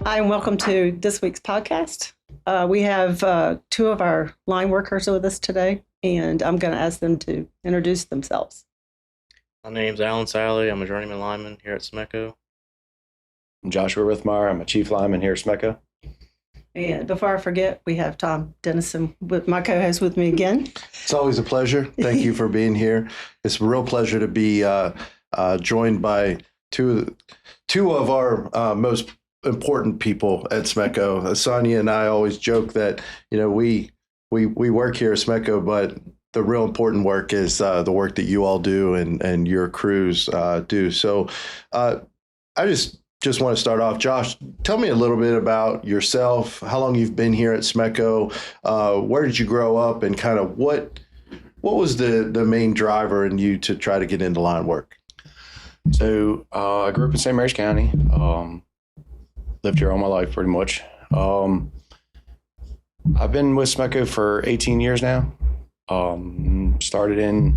Hi, and welcome to this week's podcast. We have two of our line workers with us today, and I'm going to ask them to introduce themselves. My name's Alan Sally. I'm a journeyman lineman here at Smecco. I'm Joshua Rithmeyer. I'm a chief lineman here at Smecco. And before I forget, we have Tom Dennison, with my co-host, with me again. It's always a pleasure. Thank you for being here. It's a real pleasure to be joined by two of our most important people at Smecco. Sonia and I always joke that we work here at Smecco, but the real important work is the work that you all do and your crews do. So I just want to start off. Josh, tell me a little bit about yourself, how long you've been here at Smecco, where did you grow up, and kind of what was the main driver in you to try to get into line work? So I grew up in St. Mary's County, lived here all my life pretty much. I've been with Smecco for 18 years now. Started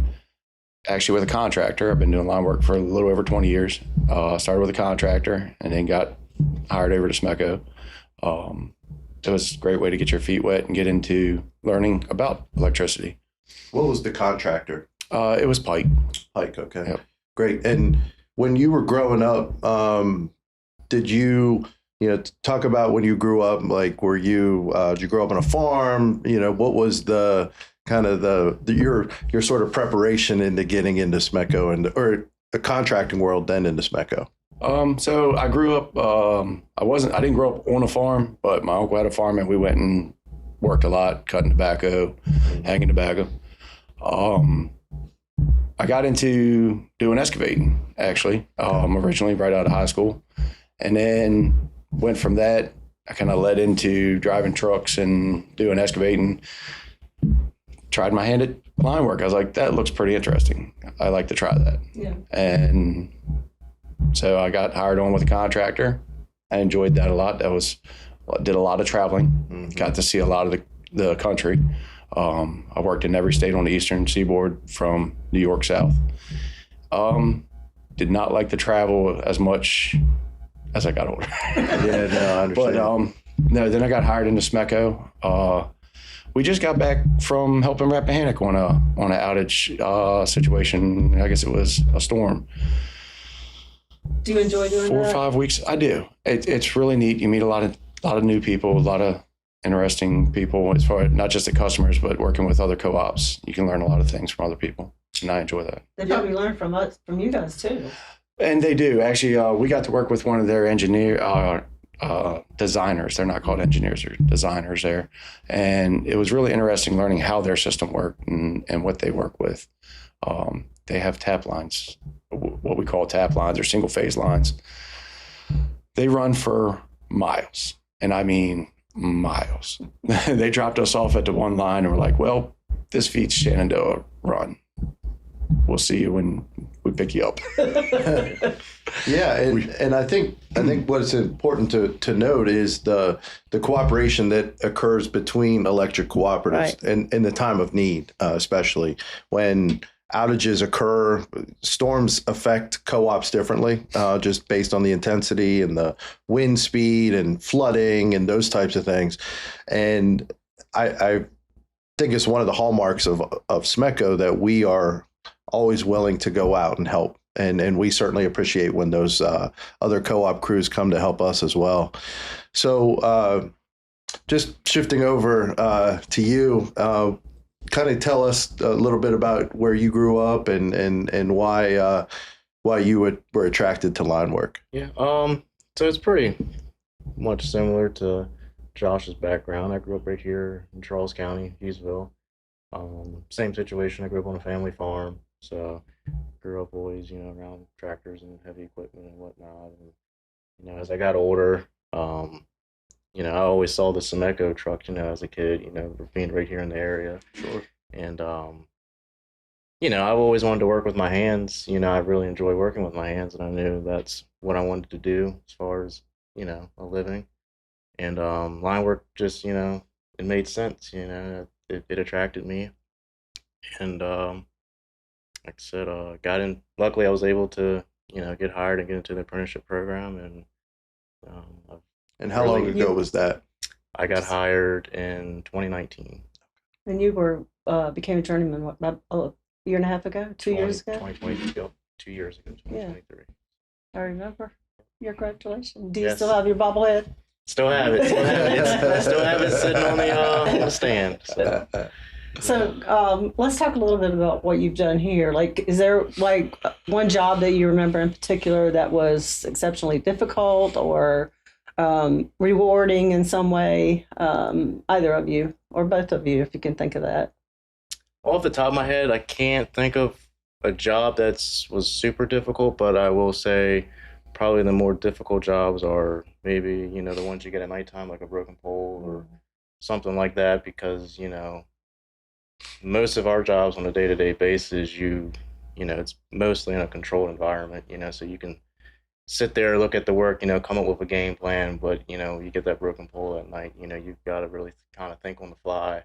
actually with a contractor. I've been doing line work for a little over 20 years. Started with a contractor and then got hired over to Smecco. It was a great way to get your feet wet and get into learning about electricity. What was the contractor? It was Pike. Pike, okay. Yep. Great. And when you were growing up, did you talk about when you grew up, like, did you grow up on a farm? What was the kind of your sort of preparation into getting into Smecco or the contracting world, then into Smecco? So I grew up, I didn't grow up on a farm, but my uncle had a farm and we went and worked a lot, cutting tobacco, hanging tobacco. I got into doing excavating, actually, originally right out of high school. And then went from that, I kind of led into driving trucks and doing excavating. Tried my hand at line work. I was like, that looks pretty interesting. I like to try that. Yeah. And so I got hired on with a contractor. I enjoyed that a lot. Did a lot of traveling. Mm-hmm. Got to see a lot of the country. I worked in every state on the eastern seaboard from New York south. Did not like to travel as much as I got older. Yeah, no, I understand. But then I got hired into Smecco. We just got back from helping Rappahannock on an outage situation. I guess it was a storm. Do you enjoy doing 4 that? or 5 weeks? I do. It's really neat. You meet a lot of new people, a lot of interesting people, as far as not just the customers, but working with other co-ops. You can learn a lot of things from other people, and I enjoy that. They probably learn from you guys too. And they do. Actually, we got to work with one of their designers. They're not called engineers, they're designers there. And it was really interesting learning how their system worked and what they work with. They have tap lines, what we call tap lines or single phase lines. They run for miles, and I mean miles. They dropped us off at the one line and were like, well, this feeds Shenandoah run. We'll see you when we pick you up. Yeah, and I think what's important to note is the cooperation that occurs between electric cooperatives, right, and in the time of need, especially when outages occur. Storms affect co-ops differently, just based on the intensity and the wind speed and flooding and those types of things. And I think it's one of the hallmarks of Smecco that we are always willing to go out and help. And we certainly appreciate when those other co-op crews come to help us as well. So just shifting over to you, kind of tell us a little bit about where you grew up and why you were attracted to line work. Yeah. So it's pretty much similar to Josh's background. I grew up right here in Charles County, Hughesville. Same situation. I grew up on a family farm, so grew up always, around tractors and heavy equipment and whatnot. And, as I got older, I always saw the Smecco truck, as a kid, being right here in the area. Sure. And, I've always wanted to work with my hands. I really enjoy working with my hands, and I knew that's what I wanted to do as far as, a living. And line work just, it made sense, it attracted me. And like I said, got in. Luckily, I was able to, get hired and get into the apprenticeship program, and I've And how Really? long ago was that? I got hired in 2019. And you were became a journeyman what, about a year and a half ago, 2 years ago. 2020, 2 years ago, Yeah. 2023. I remember. Your congratulations. Do you Yes. still have your bobblehead? Still have it. Still have it. Still have it sitting on the stand. So. So let's talk a little bit about what you've done here. Like, is there like one job that you remember in particular that was exceptionally difficult or rewarding in some way? Either of you or both of you, if you can think of that. Off the top of my head, I can't think of a job was super difficult, but I will say probably the more difficult jobs are maybe, the ones you get at nighttime, like a broken pole or something like that, because, most of our jobs on a day-to-day basis, it's mostly in a controlled environment, so you can sit there, look at the work, come up with a game plan, but, you get that broken pole at night, you've got to really kind of think on the fly,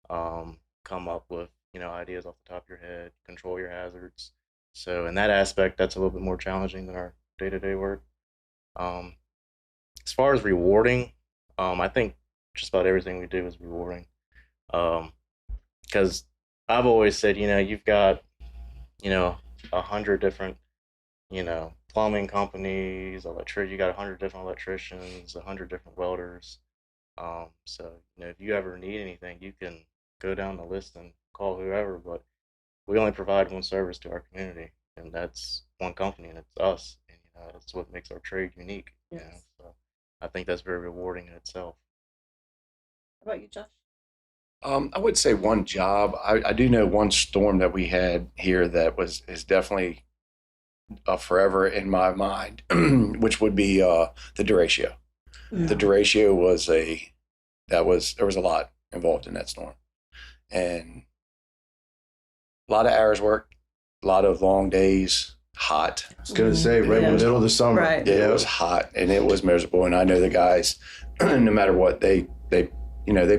come up with, ideas off the top of your head, control your hazards. So in that aspect, that's a little bit more challenging than our day-to-day work. As far as rewarding, I think just about everything we do is rewarding. Because I've always said, you've got, 100 different, plumbing companies, you got 100 different electricians, 100 different welders. So, if you ever need anything, you can go down the list and call whoever, but we only provide one service to our community, and that's one company, and it's us. And, that's what makes our trade unique. Yes. So I think that's very rewarding in itself. How about you, Josh? I would say one job. I do know one storm that we had here that is definitely forever in my mind, which would be the derecho. The derecho there was a lot involved in that storm, and a lot of hours worked, a lot of long days, hot. I was going to say, right in the middle of the summer. Right. It was hot and it was miserable. And I know the guys, no matter what, they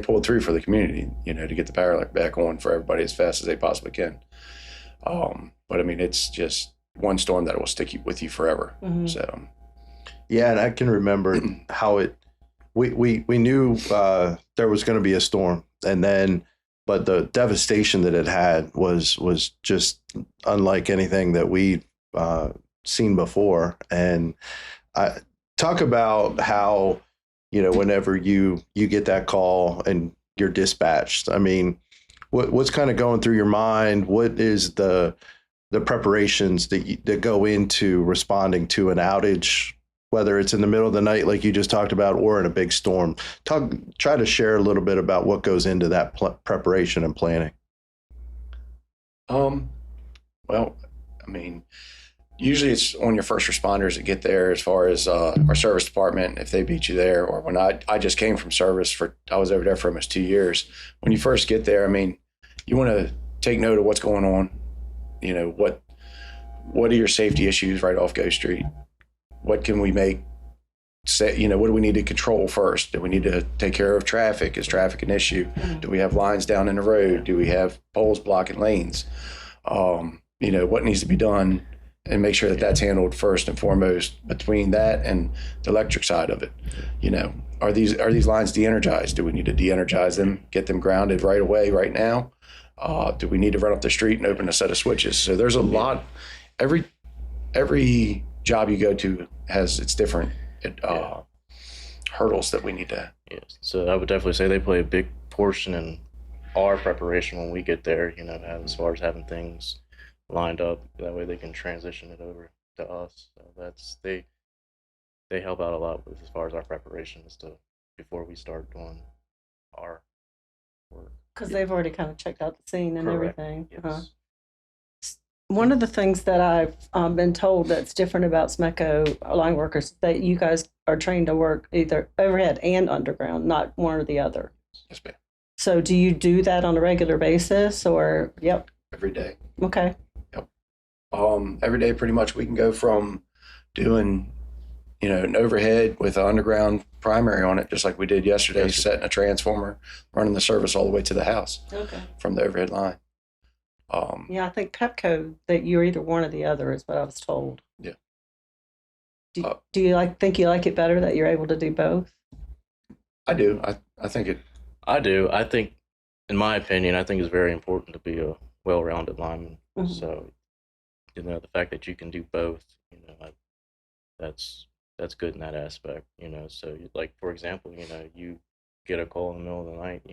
pulled through for the community, to get the power back on for everybody as fast as they possibly can. But I mean, it's just one storm that will stick with you forever. Mm-hmm. So, yeah, and I can remember how we knew there was going to be a storm, but the devastation that it had was just unlike anything that we'd seen before. And I talk about how, whenever you get that call and you're dispatched, I mean, what's kind of going through your mind? What is the preparations that go into responding to an outage, whether it's in the middle of the night, like you just talked about, or in a big storm? Try to share a little bit about what goes into that preparation and planning. Well, I mean, usually it's on your first responders that get there, as far as our service department, if they beat you there, or when I just came from service I was over there for almost 2 years. When you first get there, I mean, you want to take note of what's going on. What are your safety issues right off Go Street? What can we what do we need to control first? Do we need to take care of traffic? Is traffic an issue? Do we have lines down in the road? Do we have poles blocking lanes? What needs to be done, and make sure that that's handled first and foremost between that and the electric side of it. Are these lines de-energized? Do we need to de-energize them, get them grounded right away, right now? Do we need to run up the street and open a set of switches? So there's a lot. Every job you go to has its different hurdles that we need to. Yes. So I would definitely say they play a big portion in our preparation when we get there, as far as having things lined up. That way they can transition it over to us. So they help out a lot with as far as our preparation before we start doing our work. Because they've already kind of checked out the scene and Correct. everything. Yes. One of the things that I've been told that's different about SMECO line workers is that you guys are trained to work either overhead and underground, not one or the other. Yes, ma'am. So do you do that on a regular basis or? Yep. Every day. Okay. Every day, pretty much, we can go from doing, an overhead with an underground primary on it, just like we did yesterday, setting a transformer, running the service all the way to the house from the overhead line. Yeah, I think Pepco, that you're either one or the other is what I was told. Yeah. Do you think you like it better that you're able to do both? I do. I think it. I do. I think, in my opinion, I think it's very important to be a well-rounded lineman. Mhm. So, the fact that you can do both, that's good in that aspect. So like for example, you get a call in the middle of the night.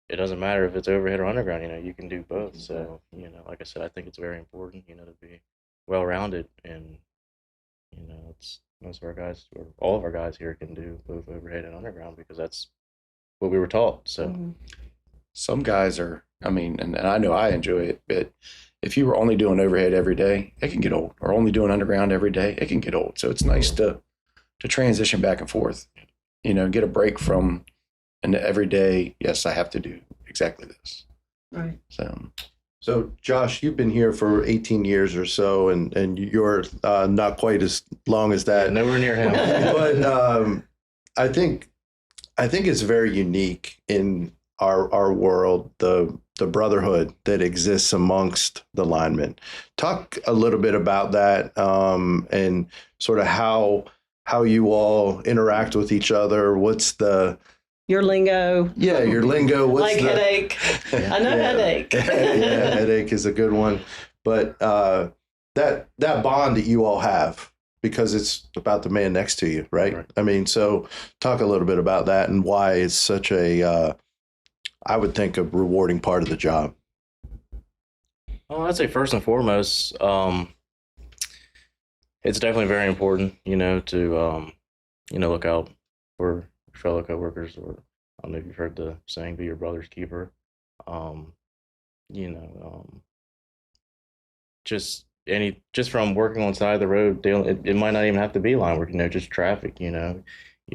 It doesn't matter if it's overhead or underground. You can do both. So like I said, I think it's very important. To be well-rounded, and it's most of our guys or all of our guys here can do both overhead and underground because that's what we were taught. So. Mhm. Some guys are, I mean, and I know I enjoy it, but if you were only doing overhead every day, it can get old. Or only doing underground every day, it can get old. So it's nice to transition back and forth, get a break from an everyday, yes, I have to do exactly this. Right. So, Josh, you've been here for 18 years or so, and you're not quite as long as that. Yeah, nowhere near him. But I think it's very unique in our world, the brotherhood that exists amongst the linemen. Talk a little bit about that, and sort of how you all interact with each other. What's your lingo? Yeah, your lingo. What's like headache. I know headache. Yeah, headache is a good one. But that bond that you all have, because it's about the man next to you, right? I mean, so talk a little bit about that and why it's such a, I would think, a rewarding part of the job. Well, I'd say first and foremost, it's definitely very important, to, look out for fellow coworkers, or I don't know if you've heard the saying, be your brother's keeper. Just from working on the side of the road, it might not even have to be line work, just traffic, you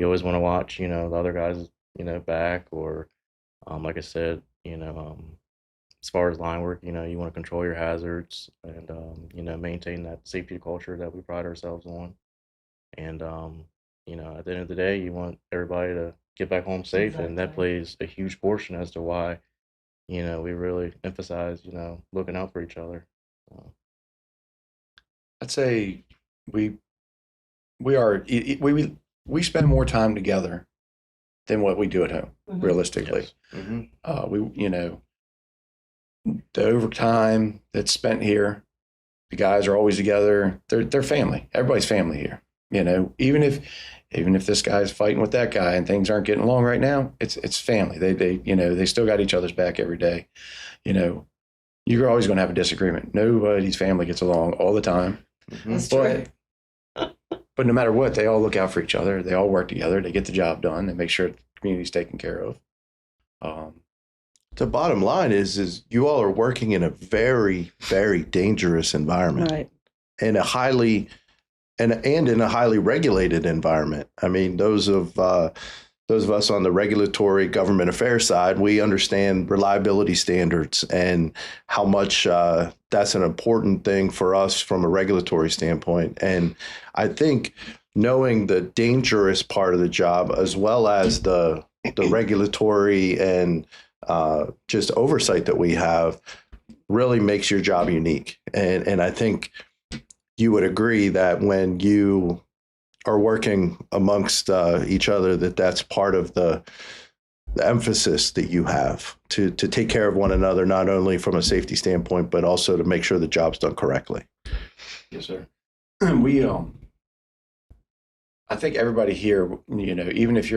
always want to watch, the other guys, back, or, like I said, as far as line work, you want to control your hazards and, maintain that safety culture that we pride ourselves on. And, at the end of the day, you want everybody to get back home safe. And that plays a huge portion as to why, we really emphasize, looking out for each other. I'd say we spend more time together than what we do at home, realistically. Yes. Mm-hmm. The overtime that's spent here, the guys are always together. They're family. Everybody's family here. Even if this guy's fighting with that guy and things aren't getting along right now, it's family. They still got each other's back every day. You're always going to have a disagreement. Nobody's family gets along all the time. That's true. But no matter what, they all look out for each other. They all work together. They get the job done. They make sure the community's taken care of. The bottom line is you all are working in a very, very dangerous environment, Right. in a highly regulated environment. I mean, those of us on the regulatory government affairs side, we understand reliability standards and how much that's an important thing for us from a regulatory standpoint. And I think knowing the dangerous part of the job, as well as the regulatory and just oversight that we have, really makes your job unique. And I think you would agree that when you are working amongst each other, that's part of the emphasis that you have to take care of one another, not only from a safety standpoint, but also to make sure the job's done correctly. Yes, sir. I think everybody here, even if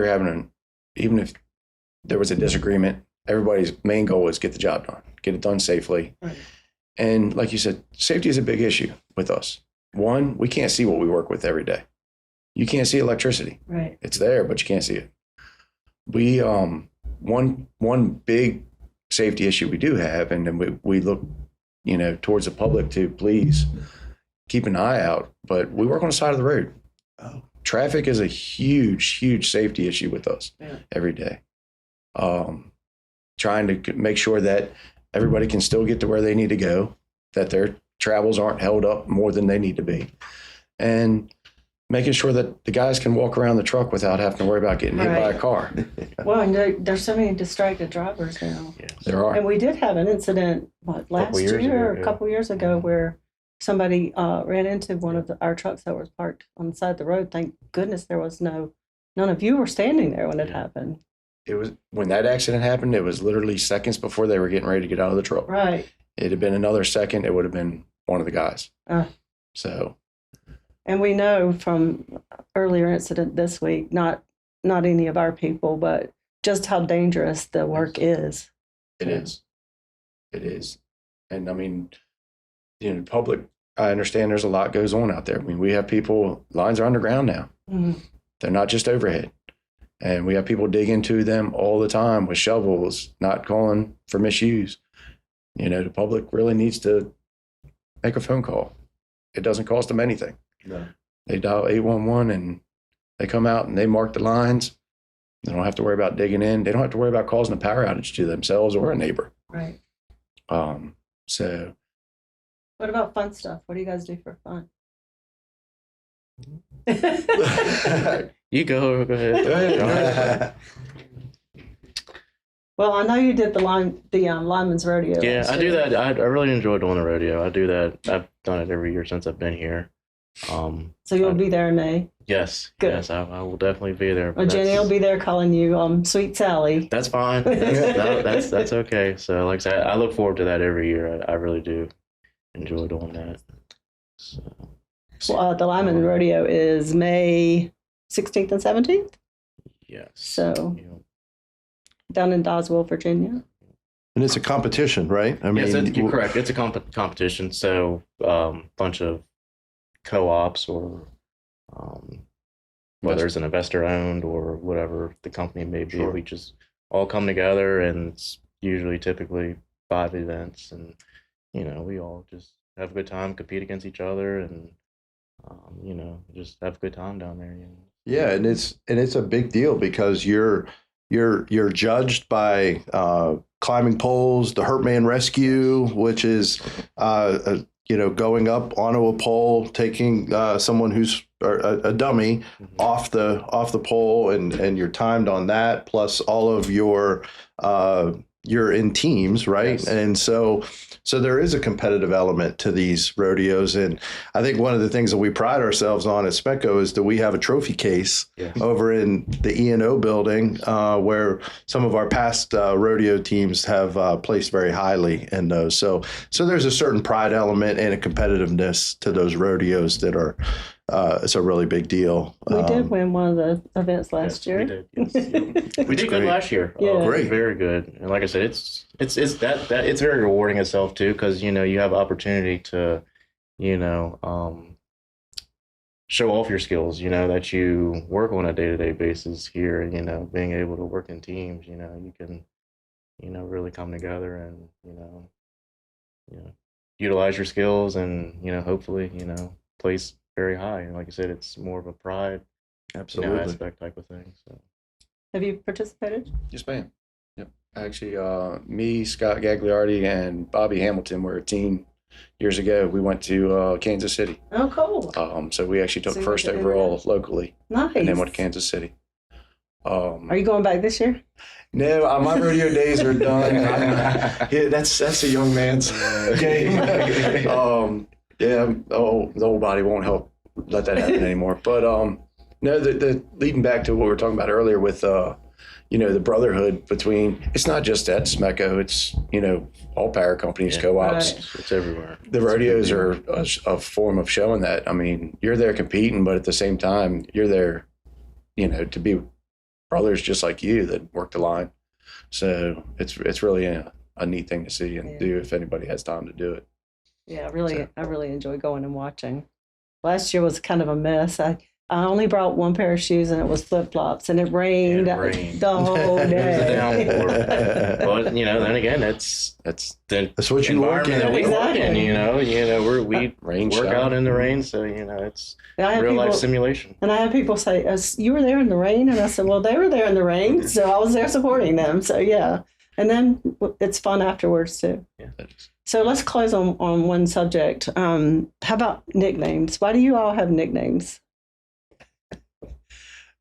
there was a disagreement, everybody's main goal is get the job done, get it done safely. Right. And like you said, safety is a big issue with us. One, we can't see what we work with every day. You can't see electricity. Right. It's there, but you can't see it. We one big safety issue we do have, and then we look, towards the public to please keep an eye out. But we work on the side of the road. Traffic is a huge, huge safety issue with us every day. Trying to make sure that everybody can still get to where they need to go, that their travels aren't held up more than they need to be, and making sure that the guys can walk around the truck without having to worry about getting hit by a car. Well, and there's so many distracted drivers now. Yes. There are. And we did have an incident, last years year or ago, a couple years ago, where somebody ran into one of our trucks that was parked on the side of the road. Thank goodness there was none of you were standing there when it happened. It was when that accident happened, it was literally seconds before they were getting ready to get out of the truck. Right. It had been another second, it would have been one of the guys. So. And we know from earlier incident this week, not any of our people, but just how dangerous the work is. It is. It is. And I mean, public, I understand there's a lot goes on out there. I mean, we have people, lines are underground now. Mm-hmm. They're not just overhead. And we have people dig into them all the time with shovels, not calling for misuse. The public really needs to make a phone call. It doesn't cost them anything. No. They dial 811 and they come out and they mark the lines. They don't have to worry about digging in. They don't have to worry about causing a power outage to themselves or a neighbor. Right. So. What about fun stuff? What do you guys do for fun? You go ahead. Well, I know you did the lineman's rodeo. Yeah, last I do year. that. I really enjoy doing the rodeo. I do that. I've done it every year since I've been here. So you'll be there in May. Yes. Good. Yes, I will definitely be there. Well, Jenny will be there calling you Sweet Sally. That's fine. That's okay. So, like I said, I look forward to that every year. I really do enjoy doing that. So. Well, the lineman rodeo is May 16th and 17th. Yes. So down in Doswell, Virginia. And it's a competition, right? I mean, yes, you're correct. It's a competition. So, bunch of co-ops or whether it's an investor owned or whatever the company may be, we just all come together, and it's usually typically 5 events, and we all just have a good time, compete against each other, and just have a good time down there. Yeah, and it's a big deal because you're judged by climbing poles, the Hurt Man Rescue, which is going up onto a pole, taking someone who's a dummy off the pole, and you're timed on that. Plus all of you're in teams, right? Yes. And so there is a competitive element to these rodeos. And I think one of the things that we pride ourselves on at Specco is that we have a trophy case over in the E&O building where some of our past rodeo teams have placed very highly in those. So there's a certain pride element and a competitiveness to those rodeos that are it's a really big deal. We did win one of the events last year. We did. Yes. We did good last year. Yeah. Great, very good. And like I said, it's it's very rewarding itself too, because you have opportunity to show off your skills. That you work on a day-to-day basis here, and being able to work in teams. You can really come together and utilize your skills, and hopefully place very high. And like I said, it's more of a pride aspect type of thing. So, have you participated? Yes, ma'am. Yep. Actually, me, Scott Gagliardi, and Bobby Hamilton were a team years ago. We went to Kansas City. Oh, cool. So we actually took first overall locally. Nice. And then went to Kansas City. Are you going back this year? No, my rodeo days are done. Yeah, that's a young man's game. Yeah, the old body won't help let that happen anymore. But no, the leading back to what we were talking about earlier with the brotherhood between, it's not just at Smecco, it's all power companies, co-ops. Right. It's everywhere. The rodeos are a form of showing that. I mean, you're there competing, but at the same time, you're there, to be brothers just like you that work the line. So it's really a neat thing to see and do if anybody has time to do it. Yeah, I really enjoy going and watching. Last year was kind of a mess. I only brought one pair of shoes, and it was flip-flops, and it rained the whole day. Well, then again, that's what you work in. That we work in, we rain work out in the rain, so it's real life simulation. And I had people say, "You were there in the rain," and I said, "Well, they were there in the rain, so I was there supporting them." So yeah, and then it's fun afterwards too. Yeah. So let's close on one subject. How about nicknames? Why do you all have nicknames?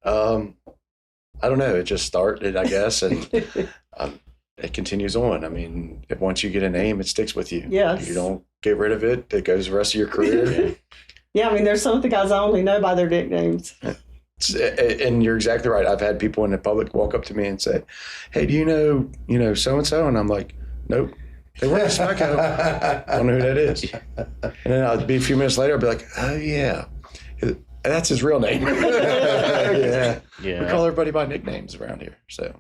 I don't know. It just started, I guess, and it continues on. I mean, once you get a name, it sticks with you. Yes. You don't get rid of it. It goes the rest of your career. Yeah, I mean, there's some of the guys I only know by their nicknames. And you're exactly right. I've had people in the public walk up to me and say, "Hey, do you know so and so?" And I'm like, "Nope, they work at Smecco. I don't know who that is." And then I'll be a few minutes later, I'll be like, "Oh yeah, that's his real name." Yeah, Yeah. we call everybody by nicknames around here. So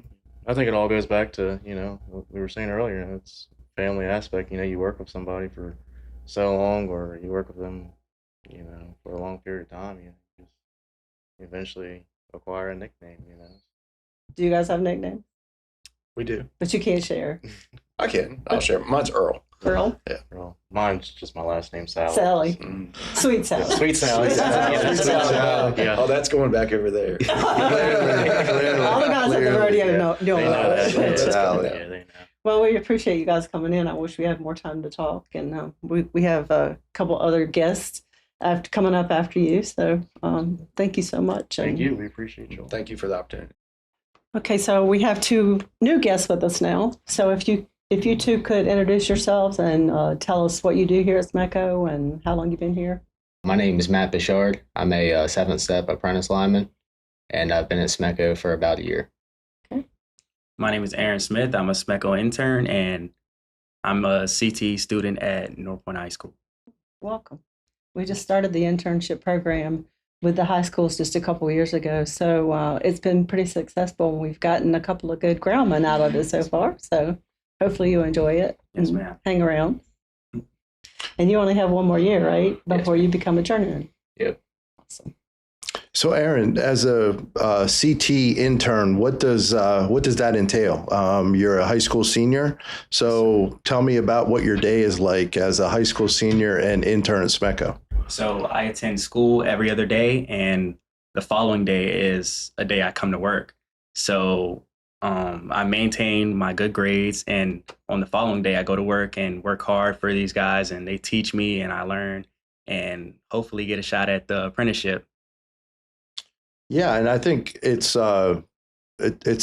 I think it all goes back to, what we were saying earlier. It's family aspect. You work with somebody for so long, or you work with them, for a long period of time. You just eventually acquire a nickname. Do you guys have nicknames? we do. But you can't share. I can. I'll share. Mine's Earl. Earl? Well, mine's just my last name, Sally. Sally. Mm. Sweet Sally. Sweet Sally. Sweet Sally. Yeah. Oh, that's going back over there. All the guys at the rodeo know They know that. Sweet Yeah, Sally. yeah, they know. Well, we appreciate you guys coming in. I wish we had more time to talk. And we have a couple other guests coming up after you. So thank you so much. Thank And- you. We appreciate you. Thank you for the opportunity. Okay, so we have two new guests with us now. So if you two could introduce yourselves and tell us what you do here at Smecco and how long you've been here. My name is Matt Bichard. I'm a seventh step apprentice lineman, and I've been at Smecco for about a year. My name is Aaron Smith. I'm a Smecco intern, and I'm a CT student at North Point High School. Welcome. We just started the internship program with the high schools just a couple of years ago. So it's been pretty successful. And we've gotten a couple of good groundmen out of it so far. So hopefully you enjoy it. Yes, and ma'am. Hang around. And you only have one more year, right? Before you become a journeyman. Yep. Awesome. So, Aaron, as a CT intern, what does that entail? You're a high school senior, so tell me about what your day is like as a high school senior and intern at Smecco. So I attend school every other day, and the following day is a day I come to work. So I maintain my good grades, and on the following day I go to work and work hard for these guys, and they teach me and I learn and hopefully get a shot at the apprenticeship. Yeah, and I think it's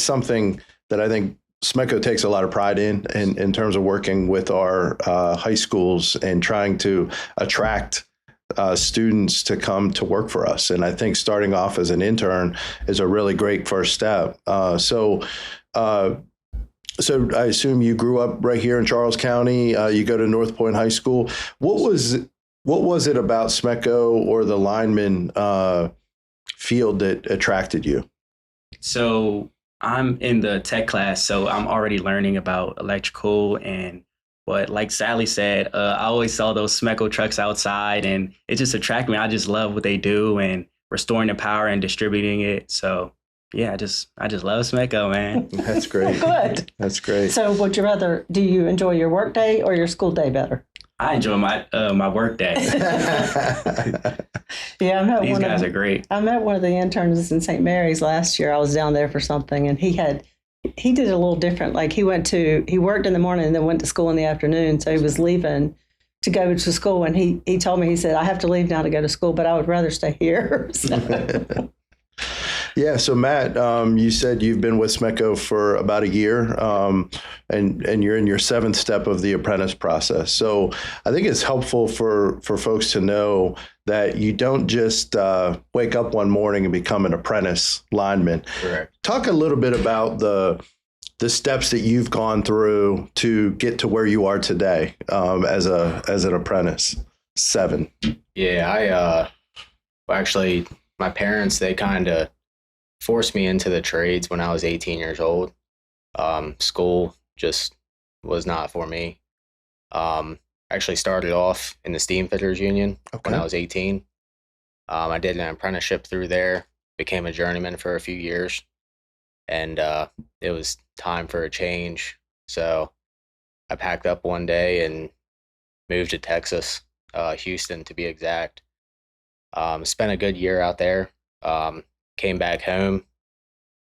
something that I think Smecco takes a lot of pride in terms of working with our high schools and trying to attract students to come to work for us. And I think starting off as an intern is a really great first step. So I assume you grew up right here in Charles County. You go to North Point High School. What was it about Smecco or the lineman field that attracted you? So I'm in the tech class, so I'm already learning about electrical but like Sally said, I always saw those Smecco trucks outside and it just attracted me. I just love what they do and restoring the power and distributing it. So yeah, I just love Smecco, man. That's great. Good. That's great. So do you enjoy your work day or your school day better? I enjoy my work day. Yeah, These guys are great. I met one of the interns in St. Mary's last year. I was down there for something, and he did it a little different. Like he worked in the morning and then went to school in the afternoon. So he was leaving to go to school, and he told me, he said, "I have to leave now to go to school, but I would rather stay here." So. Yeah. So Matt, you said you've been with Smecco for about a year, and you're in your seventh step of the apprentice process. So I think it's helpful for folks to know that you don't just wake up one morning and become an apprentice lineman. Correct. Talk a little bit about the steps that you've gone through to get to where you are today as an apprentice. 7. Yeah, actually, my parents, they kind of forced me into the trades when I was 18 years old. School just was not for me. Actually started off in the Steam Fitters Union when I was 18. I did an apprenticeship through there, became a journeyman for a few years, and it was time for a change. So I packed up one day and moved to Texas, Houston to be exact. Spent a good year out there. Came back home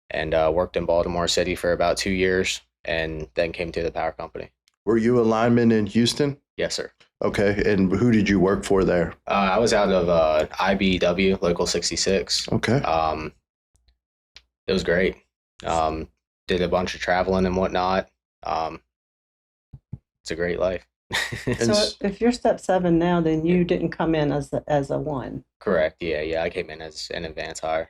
and worked in Baltimore City for about 2 years, and then came to the power company. Were you a lineman in Houston? Yes, sir. Okay. And who did you work for there? I was out of IBW, Local 66. Okay. It was great. Did a bunch of traveling and whatnot. It's a great life. And So if you're step 7 now, then you didn't come in as a 1. Correct. Yeah. I came in as an advanced hire.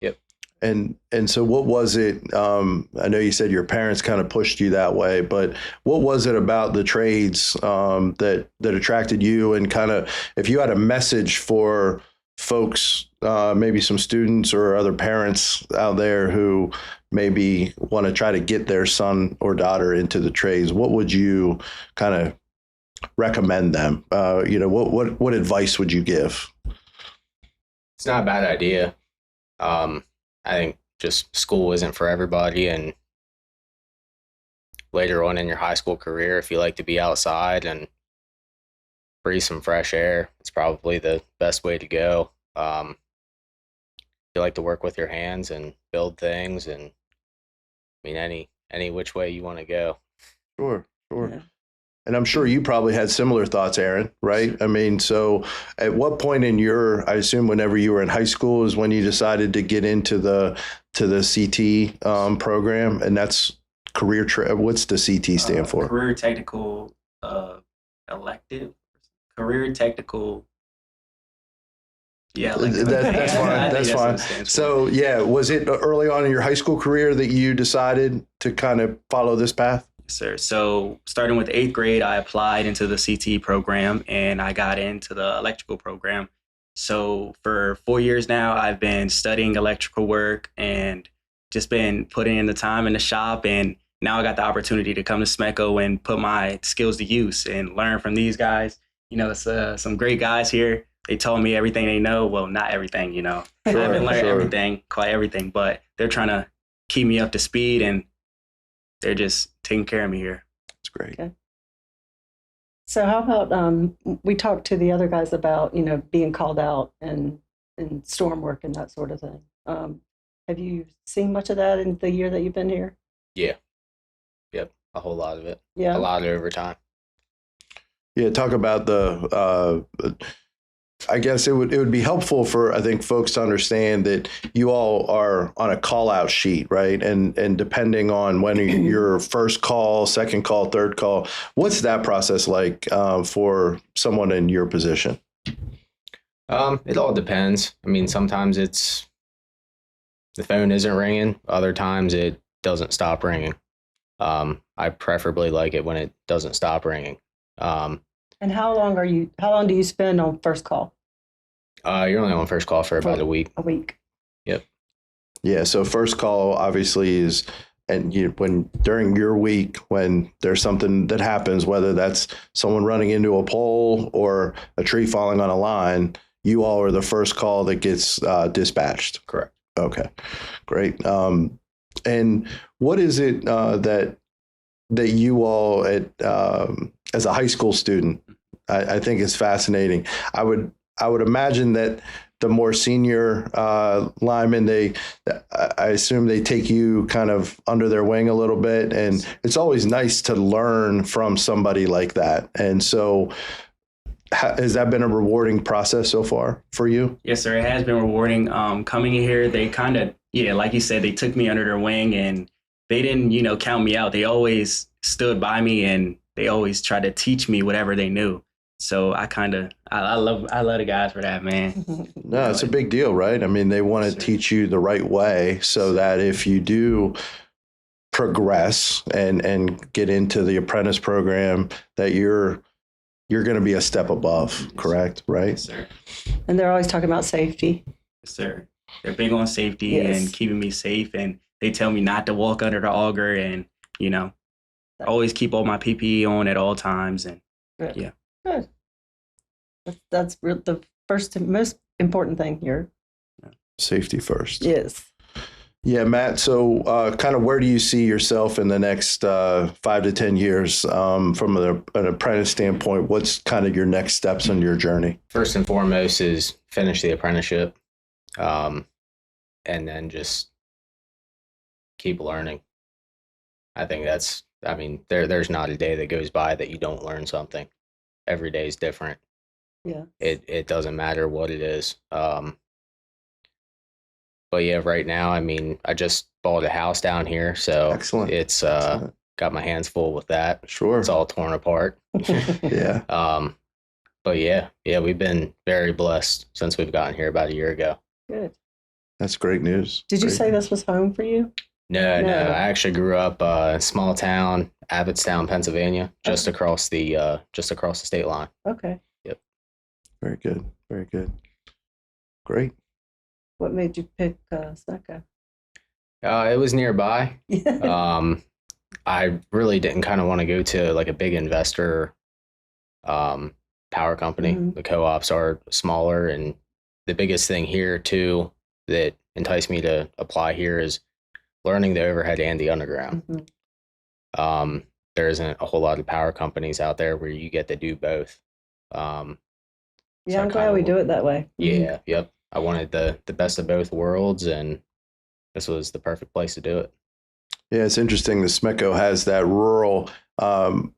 Yep. and so what was it? I know you said your parents kind of pushed you that way, but what was it about the trades that attracted you? And kind of, if you had a message for folks, maybe some students or other parents out there who maybe want to try to get their son or daughter into the trades, what would you kind of recommend them? What advice would you give? It's not a bad idea. I think just school isn't for everybody, and later on in your high school career, if you like to be outside and breathe some fresh air, it's probably the best way to go. If you like to work with your hands and build things, and I mean any which way you want to go. Sure. Yeah. And I'm sure you probably had similar thoughts, Aaron, right? I mean, so at what point in I assume whenever you were in high school is when you decided to get into the CT program, and that's what's the CT stand for? Career technical elective. Career technical. Yeah, elective. That's fine. I think That's what fine. it stands for. So yeah, was it early on in your high school career that you decided to kind of follow this path? Sir. So starting with 8th grade, I applied into the CT program and I got into the electrical program. So for 4 years now, I've been studying electrical work and just been putting in the time in the shop. And now I got the opportunity to come to SMECO and put my skills to use and learn from these guys. It's some great guys here. They told me everything they know. Well, not everything, I haven't learned everything, quite everything, but they're trying to keep me up to speed and they're just taking care of me here. That's great. Okay. So how about we talked to the other guys about being called out and storm work and that sort of thing. Have you seen much of that in the year that you've been here? Yeah. Yep. A whole lot of it. Yeah. A lot of overtime. Yeah, talk about I guess it would be helpful for, I think, folks to understand that you all are on a call out sheet, right? And depending on when your first call, second call, third call, what's that process like for someone in your position? It all depends. I mean, sometimes the phone isn't ringing. Other times it doesn't stop ringing. I preferably like it when it doesn't stop ringing. And how long do you spend on first call? You're only on first call for about a week. A week. Yep. Yeah. So first call obviously is, and when during your week, when there's something that happens, whether that's someone running into a pole or a tree falling on a line, you all are the first call that gets dispatched. Correct. Okay, great. And what is it that you all as a high school student, I think is fascinating. I would imagine that the more senior linemen, I assume they take you kind of under their wing a little bit, and it's always nice to learn from somebody like that. And so, has that been a rewarding process so far for you? Yes, sir. It has been rewarding. Coming in here, they kind of, like you said, they took me under their wing and they didn't, count me out. They always stood by me and they always tried to teach me whatever they knew. So I love the guys for that, man. No, it's a big deal, right? I mean, they want to teach you the right way so that if you do progress and get into the apprentice program, that you're going to be a step above, correct? Right? Yes, sir. And they're always talking about safety. Yes, sir. They're big on safety Yes. and keeping me safe. And they tell me not to walk under the auger and, always keep all my PPE on at all times. And Good. Yeah. Good. That's the first and most important thing here. Safety first. Yes. Yeah, Matt. So kind of where do you see yourself in the next 5 to 10 years from an apprentice standpoint? What's kind of your next steps on your journey? First and foremost is finish the apprenticeship, and then just keep learning. I think there's not a day that goes by that you don't learn something. Every day is different. Yeah. It doesn't matter what it is. But yeah, right now, I just bought a house down here, so Excellent. it's Excellent. got my hands full with that. Sure. It's all torn apart. Yeah. But yeah, we've been very blessed since we've gotten here about a year ago. Good. That's great news. Did you Great say news. this was home for you? No. No. I actually grew up in a small town, Abbottstown, Pennsylvania, just across the state line. Okay. Very good. Very good. Great. What made you pick Snecco? It was nearby. I really didn't kind of want to go to like a big investor power company. Mhm. The co-ops are smaller, and the biggest thing here too that enticed me to apply here is learning the overhead and the underground. Mhm. There isn't a whole lot of power companies out there where you get to do both. Yeah, I I'm glad kinda we do it that way. Yeah, yep. I wanted the best of both worlds, and this was the perfect place to do it. Yeah, it's interesting. The Smecco has that rural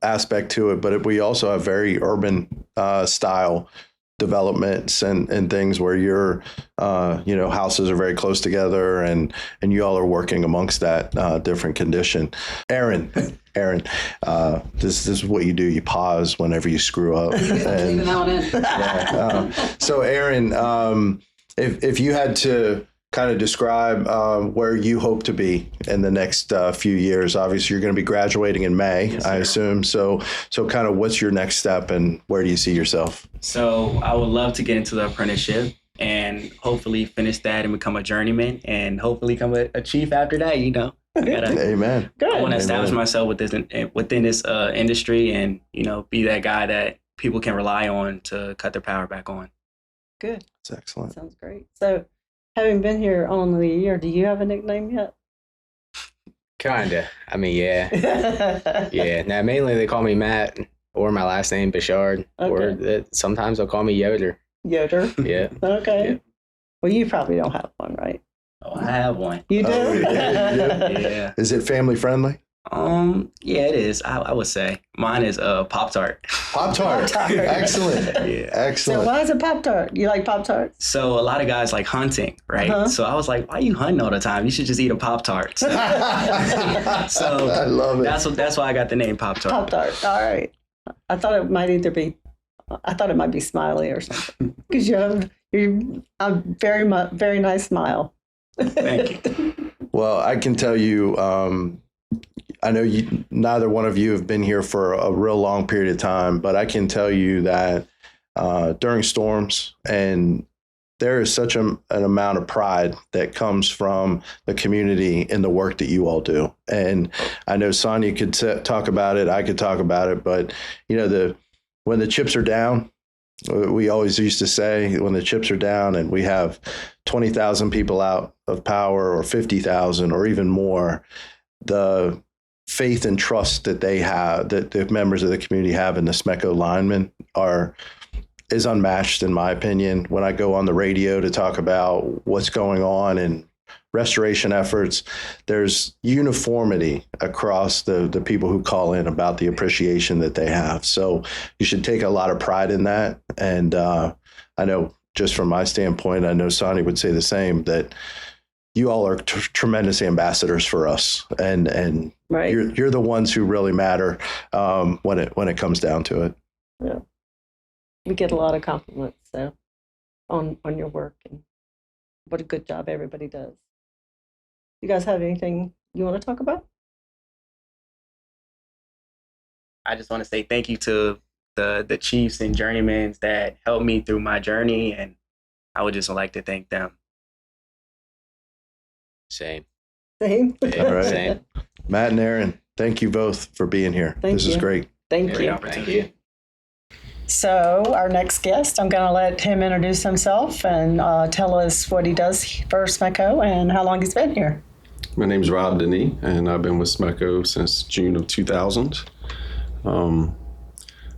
aspect to it, but we also have very urban style developments and things where your houses are very close together, and you all are working amongst that different condition. Aaron, this is what you do. You pause whenever you screw up. And, so Aaron, if you had to kind of describe where you hope to be in the next few years. Obviously, you're going to be graduating in May, Yes, I sir. assume. So kind of what's your next step, and where do you see yourself? So I would love to get into the apprenticeship and hopefully finish that and become a journeyman and hopefully become a chief after that. I gotta, Amen. Good. I want to establish Amen. myself within this industry and be that guy that people can rely on to cut their power back on. Good. That's excellent. Sounds great. So, having been here only a year, do you have a nickname yet? Kinda. I mean, yeah. Yeah. Now, mainly they call me Matt or my last name, Bishard. Or sometimes they'll call me Yoder. Yoder. Yeah. Okay. Yeah. Well, you probably don't have one, right? Oh, I have one. You do? Oh, yeah, you do? Yeah. Is it family friendly? Yeah, it is. I would say mine is Pop-Tart. Pop-Tart. Pop-Tart. Excellent. Yeah. So Excellent. why is it Pop-Tart? You like Pop-Tarts? So a lot of guys like hunting, right? Uh-huh. So I was like, why are you hunting all the time? You should just eat a Pop-Tart. So I love it. that's why I got the name Pop-Tart. Pop-Tart. All right. I thought it might be Smiley or something. Because you're a very nice smile. Thank you. Well, I can tell you, I know neither one of you have been here for a real long period of time, but I can tell you that during storms, and there is such an amount of pride that comes from the community in the work that you all do. And I know Sonia could talk about it, I could talk about it, but when the chips are down, we always used to say when the chips are down and we have 20,000 people out of power, or 50,000 or even more, the faith and trust that they have, that the members of the community have in the Smecco linemen is unmatched, in my opinion. When I go on the radio to talk about what's going on in restoration efforts, there's uniformity across the people who call in about the appreciation that they have. So you should take a lot of pride in that. And I know, just from my standpoint, I know Sonny would say the same, that you all are tremendous ambassadors for us, and Right. you're the ones who really matter when it comes down to it. Yeah. We get a lot of compliments on your work and what a good job everybody does. You guys have anything you want to talk about? I just want to say thank you to the chiefs and journeymans that helped me through my journey, and I would just like to thank them. Same. Same. Yeah, All right. Same. Matt and Aaron, thank you both for being here. Thank This is you. great. Thank Great you. opportunity. Thank So our next guest, I'm going to let him introduce himself and tell us what he does for Smecco and how long he's been here. My name's Rob Denis, and I've been with Smecco since June of 2000. I'm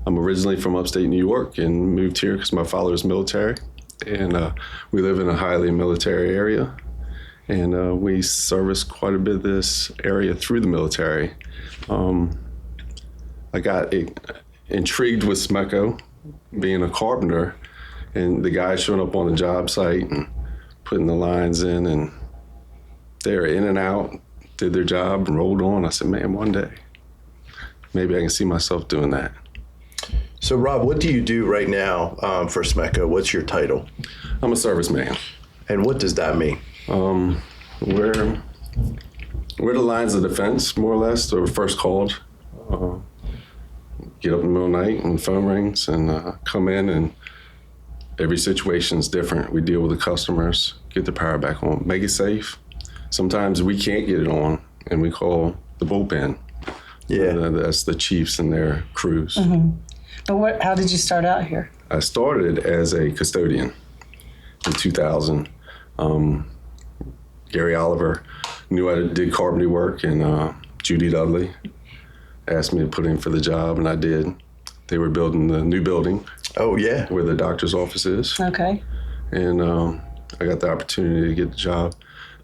originally from upstate New York and moved here because my father is military, and we live in a highly military area, and we service quite a bit of this area through the military. I got intrigued with Smecco, being a carpenter, and the guys showing up on the job site and putting the lines in, and they were in and out, did their job, and rolled on. I said, man, one day maybe I can see myself doing that. So, Rob, what do you do right now for SMECA? What's your title? I'm a serviceman. And what does that mean? We're the lines of defense, more or less. So we're first called. Get up in the middle of the night and the phone rings and come in, and every situation is different. We deal with the customers, get the power back on, make it safe. Sometimes we can't get it on, and we call the bullpen. Yeah. That's the chiefs and their crews. But how did you start out here? I started as a custodian in 2000. Gary Oliver knew I did carpentry work, and Judy Dudley asked me to put in for the job, and I did. They were building the new building. Oh, yeah. Where the doctor's office is. Okay. And I got the opportunity to get the job.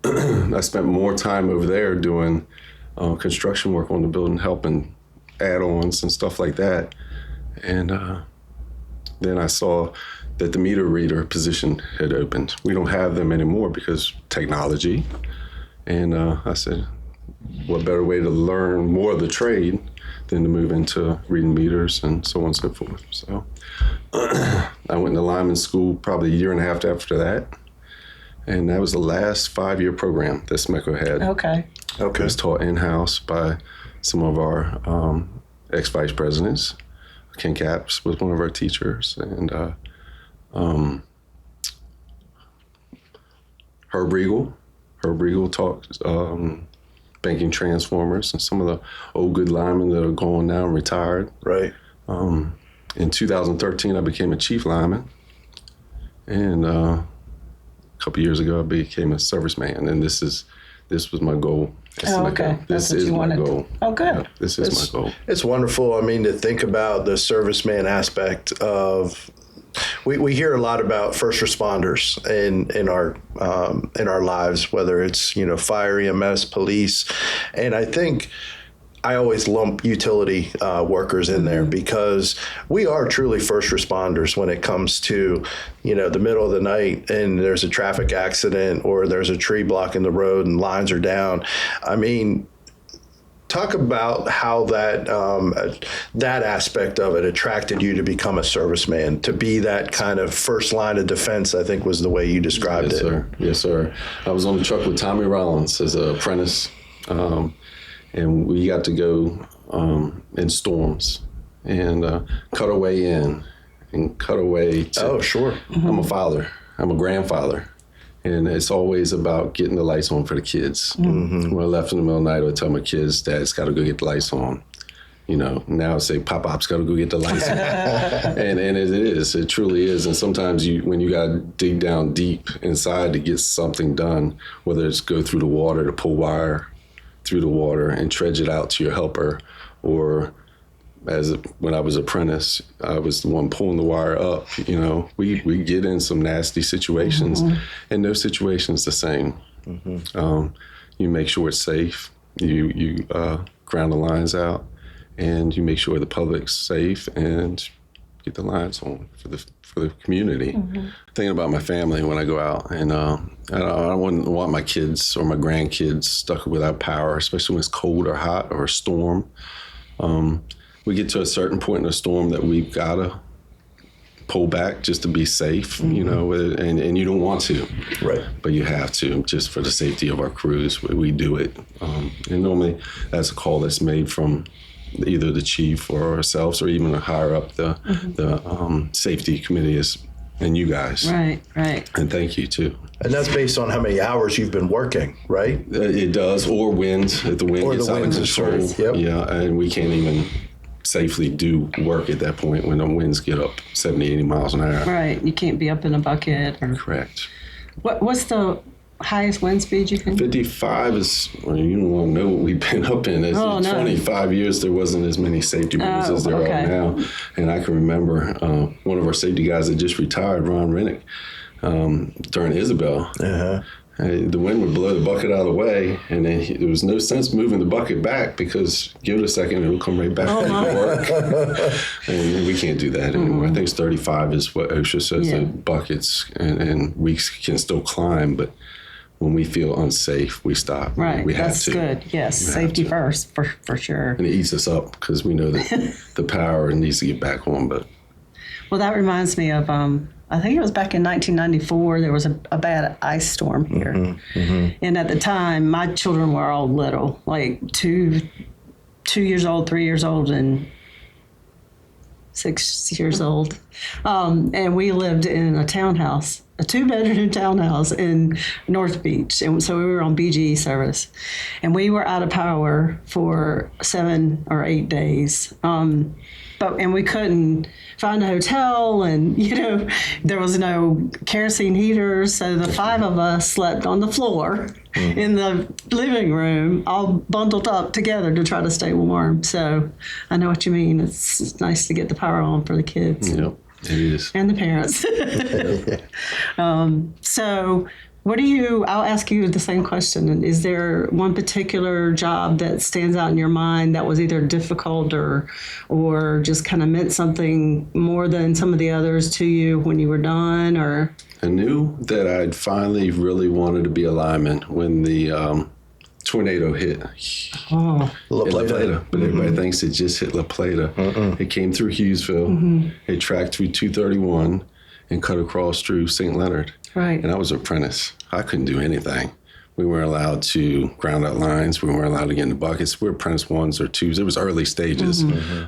I spent more time over there doing construction work on the building, helping add-ons and stuff like that. And then I saw that the meter reader position had opened. We don't have them anymore because technology. And I said, what better way to learn more of the trade than to move into reading meters and so on and so forth. So I went to lineman school probably a year and a half after that. And that was the last 5-year program that SMECO had. Okay. It was taught in-house by some of our ex-vice presidents. Ken Capps was one of our teachers. And Herb Regal taught banking transformers and some of the old good linemen that are gone now and retired. Right. In 2013, I became a chief lineman. And a couple years ago, I became a serviceman. And this was my goal. Okay. This is my goal. Oh, good. Yeah, this is my goal. It's wonderful. I mean, to think about the serviceman aspect of, we hear a lot about first responders in our lives, whether it's fire, EMS, police, and I think I always lump utility workers in there because we are truly first responders when it comes to the middle of the night and there's a traffic accident or there's a tree blocking the road and lines are down. I mean, talk about how that aspect of it attracted you to become a serviceman, to be that kind of first line of defense, I think was the way you described it. Sir. Yes, sir. I was on the truck with Tommy Rollins as an apprentice, and we got to go in storms and cut our way in and cut our way to... Oh, sure. Mm-hmm. I'm a father. I'm a grandfather. And it's always about getting the lights on for the kids. Mm-hmm. When I left in the middle of the night, I would tell my kids, Dad's got to go get the lights on. Now I say, Pop-Pop's got to go get the lights on. and it truly is. And sometimes when you got to dig down deep inside to get something done, whether it's go through the water to pull wire through the water and trudge it out to your helper, or when I was apprentice, I was the one pulling the wire up. We get in some nasty situations, and those situations the same. Mm-hmm. You make sure it's safe. You ground the lines out, and you make sure the public's safe and get the lines on for the community. Mm-hmm. Thinking about my family when I go out, and I wouldn't want my kids or my grandkids stuck without power, especially when it's cold or hot or a storm. We get to a certain point in a storm that we've got to pull back just to be safe, and you don't want to. Right. But you have to, just for the safety of our crews. We do it. And normally that's a call that's made from either the chief or ourselves or even higher up the safety committee and you guys. Right. And thank you, too. And that's based on how many hours you've been working, right? It does, or wind. If the wind gets out of control. Yep. Yeah, and we can't even safely do work at that point when the winds get up 70, 80 miles an hour. Right. You can't be up in a bucket. Correct. What's the highest wind speed you can? 55 is, you don't want to know what we've been up in. 25 years, there wasn't as many safety rules as there are now. And I can remember one of our safety guys that just retired, Ron Rennick, during Isabel. Uh-huh. The wind would blow the bucket out of the way, and then there was no sense moving the bucket back because give it a second, it'll come right back to work. And we can't do that anymore. I think it's 35 is what OSHA says that buckets and we can still climb, but when we feel unsafe, we stop. Right. We have That's to. good. Yes. We have Safety to. first, for sure. And it eats us up because we know that the power needs to get back on. But Well, that reminds me of, I think it was back in 1994, there was a bad ice storm here. And at the time, my children were all little, like 2 years old, 3 years old, and 6 years old. And we lived in a townhouse, a 2-bedroom townhouse in North Beach. And so we were on BGE service. And we were out of power for 7 or 8 days. And we couldn't find a hotel, and there was no kerosene heaters, so the 5 of us slept on the floor in the living room, all bundled up together to try to stay warm. So I know what you mean. It's nice to get the power on for the kids. Yep, it is. And the parents. So I'll ask you the same question. Is there one particular job that stands out in your mind that was either difficult or just kind of meant something more than some of the others to you when you were done? Or I knew that I'd finally really wanted to be a lineman when the tornado hit. oh, La La Plata. Plata, but everybody thinks it just hit La Plata. It came through Hughesville, it tracked through 231, and cut across through St. Leonard. right. And I was an apprentice. I couldn't do anything. We weren't allowed to ground out lines. We weren't allowed to get in the buckets. We were apprentice 1s or 2s. It was early stages.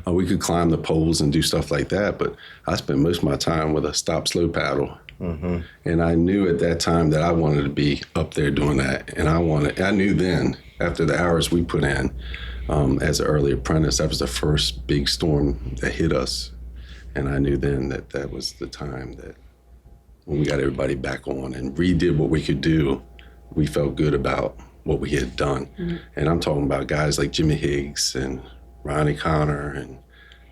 We could climb the poles and do stuff like that, but I spent most of my time with a stop slow paddle. And I knew at that time that I wanted to be up there doing that. And I knew then, after the hours we put in as an early apprentice, that was the first big storm that hit us. And I knew then that was the time that when we got everybody back on and redid what we could do, we felt good about what we had done. And I'm talking about guys like Jimmy Higgs and Ronnie Connor, and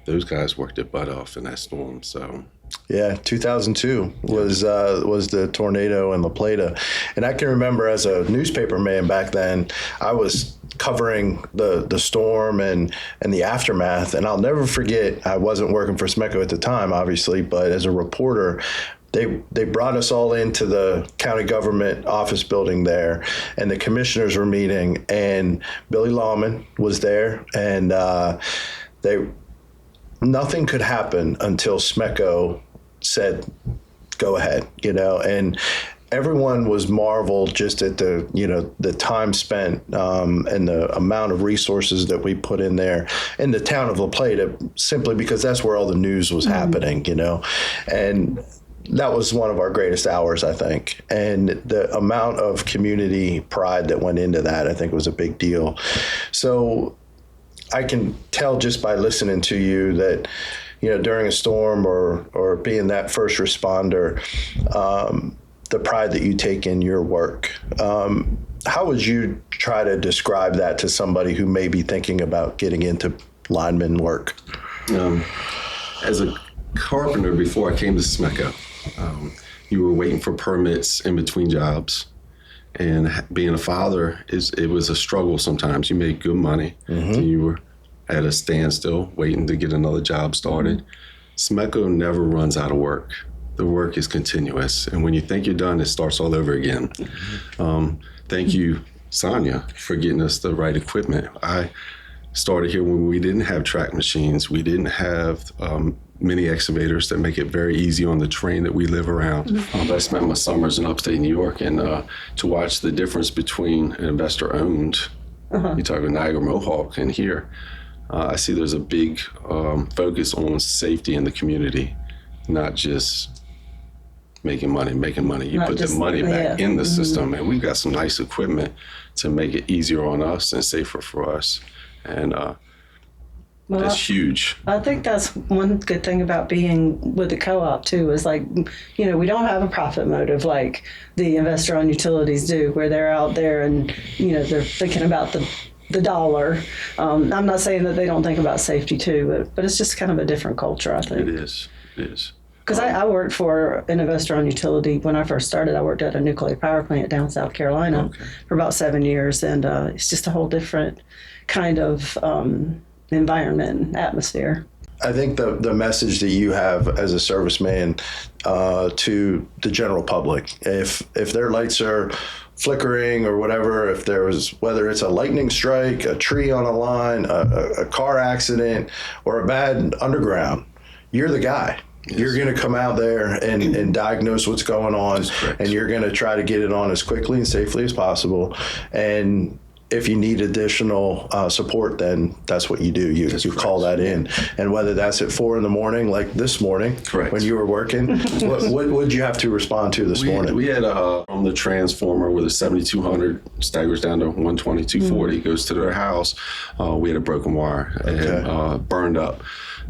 those guys worked their butt off in that storm. So Yeah, 2002 was the tornado in La Plata. And I can remember as a newspaper man back then, I was covering the storm and the aftermath. And I'll never forget, I wasn't working for Smeco at the time, obviously, but as a reporter, they brought us all into the county government office building there, and the commissioners were meeting, and Billy Lawman was there, and nothing could happen until Smeco said, go ahead, and everyone was marveled just at the time spent and the amount of resources that we put in there in the town of La Plata, simply because that's where all the news was happening, and that was one of our greatest hours, I think. And the amount of community pride that went into that, I think, was a big deal. So I can tell just by listening to you that, during a storm or being that first responder, the pride that you take in your work. How would you try to describe that to somebody who may be thinking about getting into lineman work? as a carpenter before I came to Smeco, you were waiting for permits in between jobs. And being a father, it was a struggle sometimes. You made good money, and you were at a standstill waiting to get another job started. Smeco never runs out of work. The work is continuous. And when you think you're done, it starts all over again. Thank you, Sonia, for getting us the right equipment. I started here when we didn't have track machines. We didn't have mini excavators that make it very easy on the terrain that we live around. I spent my summers in upstate New York, and to watch the difference between an investor-owned, you talk about Niagara Mohawk, and here, I see there's a big focus on safety in the community, not just making money. You Not put the just- money back yeah. in the system, and we've got some nice equipment to make it easier on us and safer for us. And Well, that's huge. I think that's one good thing about being with the co-op too, is like, we don't have a profit motive like the investor-owned utilities do, where they're out there and, they're thinking about the dollar. I'm not saying that they don't think about safety too, but it's just kind of a different culture, I think. It is. Because I worked for an investor-owned utility when I first started. I worked at a nuclear power plant down South Carolina for about 7 years, and it's just a whole different kind of environment and atmosphere. I think the message that you have as a serviceman to the general public, if their lights are flickering or whatever, if there was, whether it's a lightning strike, a tree on a line, a car accident, or a bad underground, you're the guy. Yes. You're going to come out there and diagnose what's going on, and you're going to try to get it on as quickly and safely as possible. And if you need additional support, then that's what you do. You call that in. And whether that's at 4 a.m, like this morning, Correct. when you were working, what would you have to respond to this morning? We had from the transformer where the 7200 staggers down to 120, 240, goes to their house. We had a broken wire and burned up.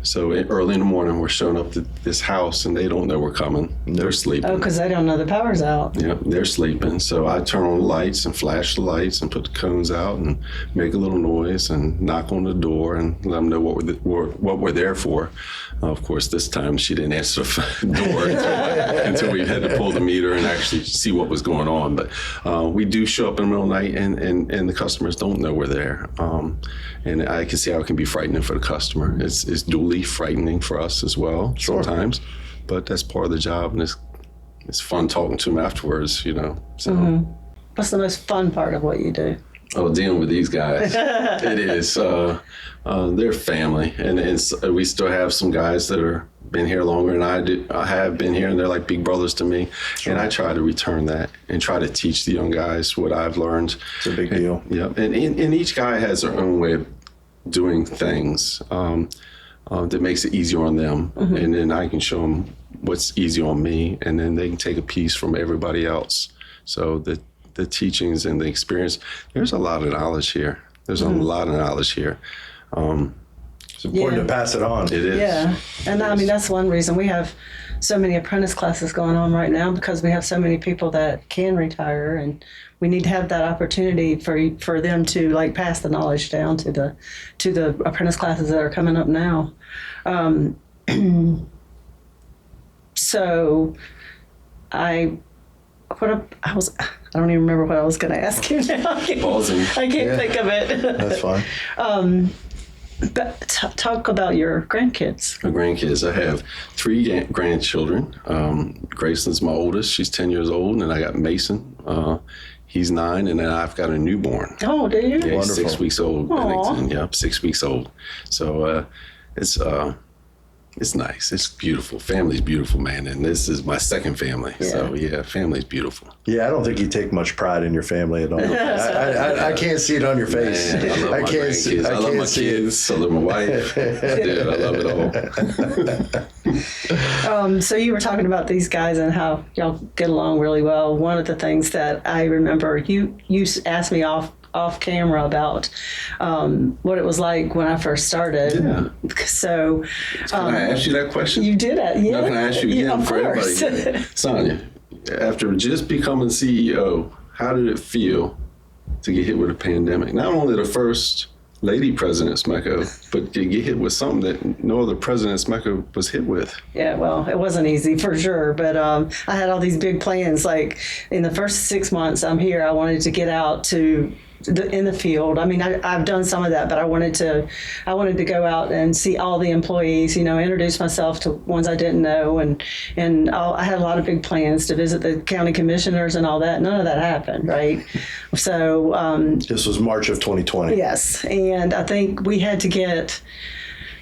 So early in the morning, we're showing up to this house, and they don't know we're coming. They're sleeping. Oh, because they don't know the power's out. Yeah, they're sleeping. So I turn on the lights and flash the lights and put the cones out and make a little noise and knock on the door and let them know what we're there for. Of course, this time she didn't answer the door until we had to pull the meter and actually see what was going on. But we do show up in the middle of the night, and the customers don't know we're there. And I can see how it can be frightening for the customer. It's duly frightening for us as well sometimes, but that's part of the job, and it's fun talking to them afterwards, So, What's the most fun part of what you do? Oh, dealing with these guys, it is. They're family, and we still have some guys that are been here longer than I do. I have been here, and they're like big brothers to me. Sure. And I try to return that and try to teach the young guys what I've learned. It's a big deal. Yeah, and each guy has their own way of doing things that makes it easier on them, and then I can show them what's easy on me, and then they can take a piece from everybody else. So the teachings and the experience, there's a lot of knowledge here. There's a lot of knowledge here. It's important to pass it on. It is. Yeah. And I mean, that's one reason we have so many apprentice classes going on right now, because we have so many people that can retire, and we need to have that opportunity for them to like pass the knowledge down to the apprentice classes that are coming up now. So I don't even remember what I was going to ask you now. I can't think of it. That's fine. But talk about your grandkids. My grandkids, I have 3 grandchildren. Grayson's my oldest. She's 10 years old. And I got Mason. He's 9. And then I've got a newborn. Oh, do you? Yeah, he's 6 weeks old. Bennington. Yep, 6 weeks old. So it's nice. It's beautiful. Family's beautiful, man. And this is my second family. Yeah. So, yeah, family's beautiful. Yeah, I don't think you take much pride in your family at all. I can't see it on your face. Man, I love my grandkids. I love my kids. I love my wife. Dude, I love it all. So you were talking about these guys and how y'all get along really well. One of the things that I remember you asked me off camera about what it was like when I first started. Yeah. So can I ask you that question? You did it. Yeah. No, can I ask you again of for course. everybody? Sonia, after just becoming CEO, how did it feel to get hit with a pandemic? Not only the first lady president Smecco, but to get hit with something that no other president Smecco was hit with. Yeah, well, it wasn't easy for sure, but I had all these big plans. Like in the first 6 months I'm here, I wanted to get out in the field. I mean, I've done some of that, but I wanted to go out and see all the employees, introduce myself to ones I didn't know. And I had a lot of big plans to visit the county commissioners and all that. None of that happened, right? So this was March of 2020. Yes. And I think we had to get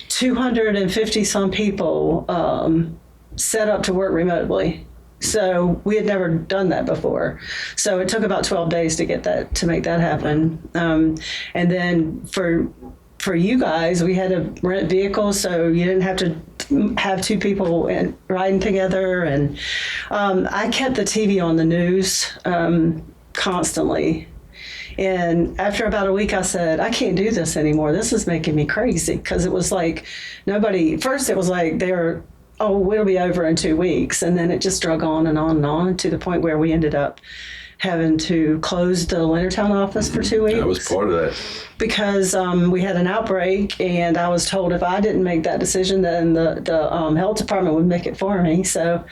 250 some people set up to work remotely. So we had never done that before. So it took about 12 days to make that happen. And then for you guys, we had to rent vehicles, so you didn't have to have 2 people riding together. And I kept the TV on the news constantly. And after about a week, I said, I can't do this anymore. This is making me crazy, because it was like first it was like they were, oh, we'll be over in 2 weeks. And then it just drug on and on and on to the point where we ended up having to close the Leonardtown office for 2 weeks. I was part of that. Because we had an outbreak, and I was told if I didn't make that decision, then the health department would make it for me. So,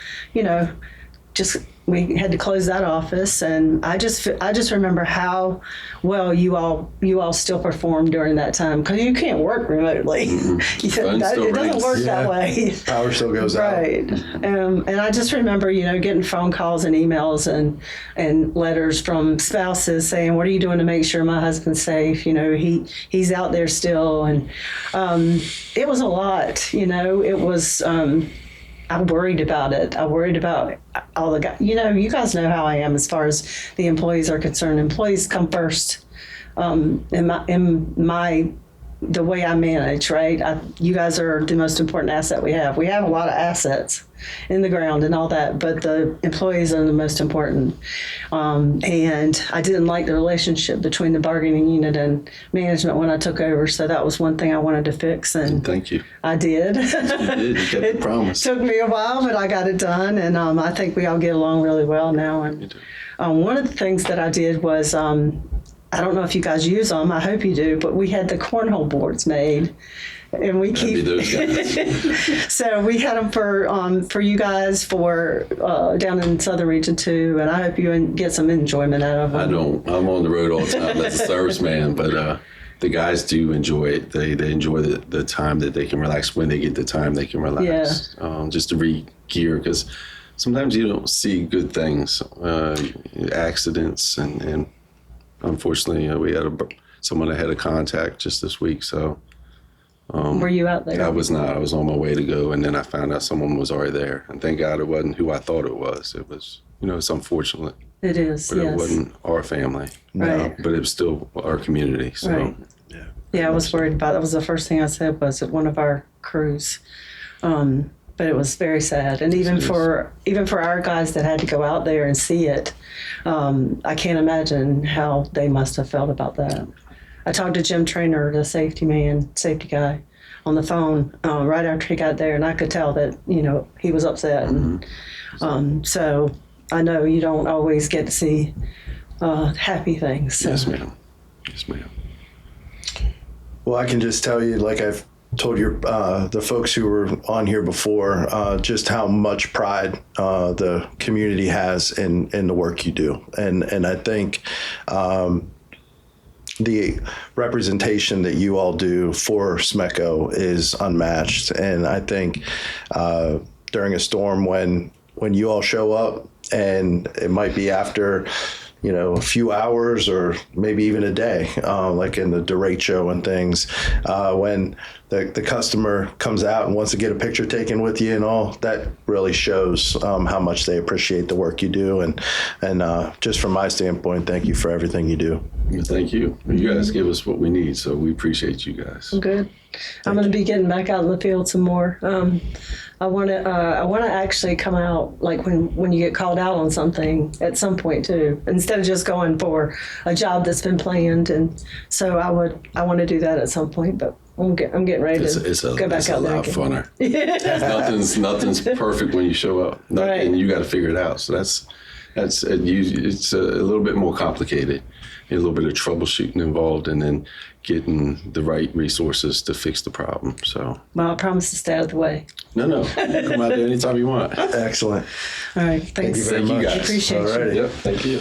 we had to close that office, and I just remember how well you all still performed during that time, because you can't work remotely. Phone still It doesn't rings. work that way. Power still goes out. Right. And I just remember, getting phone calls and emails and letters from spouses saying, what are you doing to make sure my husband's safe? He's out there still. And it was a lot, it was, I worried about it. I worried about all the guys. You guys know how I am as far as the employees are concerned. Employees come first. The way I manage, right? You guys are the most important asset we have. We have a lot of assets in the ground and all that, but the employees are the most important. And I didn't like the relationship between the bargaining unit and management when I took over. So that was one thing I wanted to fix. And Thank you. I did. You did. You kept the promise. Took me a while, but I got it done. And I think we all get along really well now. And one of the things that I did was, I don't know if you guys use them. I hope you do. But we had the cornhole boards made, and we keep those guys. So we had them for you guys for down in Southern Region 2, and I hope you get some enjoyment out of them. I don't. I'm on the road all the time as a serviceman, but the guys do enjoy it. They enjoy the time that they can relax when they get the time they can relax. Just to re-gear, because sometimes you don't see good things, accidents, and unfortunately, we had someone that had a contact just this week. So, were you out there? I was not. I was on my way to go, and then I found out someone was already there. And thank God it wasn't who I thought it was. It was, it's unfortunate, It is, but yes. it wasn't our family. Right. But it was still our community. So, Right. Yeah, I was worried about. That was the first thing I said was at one of our crews. But it was very sad, and even for our guys that had to go out there and see it, I can't imagine how they must have felt about that. I talked to Jim Trainer, the safety guy, on the phone right after he got there, and I could tell that he was upset. And so I know you don't always get to see happy things. So. Yes, ma'am. Yes, ma'am. Well, I can just tell you, like I've told the folks who were on here before, just how much pride the community has in the work you do, and I think the representation that you all do for SMECO is unmatched. And I think during a storm, when you all show up, and it might be after a few hours or maybe even a day, like in the derecho and things, when the customer comes out and wants to get a picture taken with you and all, that really shows how much they appreciate the work you do. And just from my standpoint, thank you for everything you do. Thank you. You guys give us what we need, so we appreciate you guys. Good. I'm going to be getting back out in the field some more. I want to actually come out like when you get called out on something at some point too, instead of just going for a job that's been planned. And so I want to do that at some point, but I'm getting ready to go back out there. It's a lot funner. Nothing's perfect when you show up, Right. And you got to figure it out. So it's a little bit more complicated. A little bit of troubleshooting involved, and then getting the right resources to fix the problem. So, Well, I promise to stay out of the way. no, you can come out there anytime you want. Excellent. All right. Thanks. Thank you very much. guys. Appreciate you. Alrighty. Yep, thank you.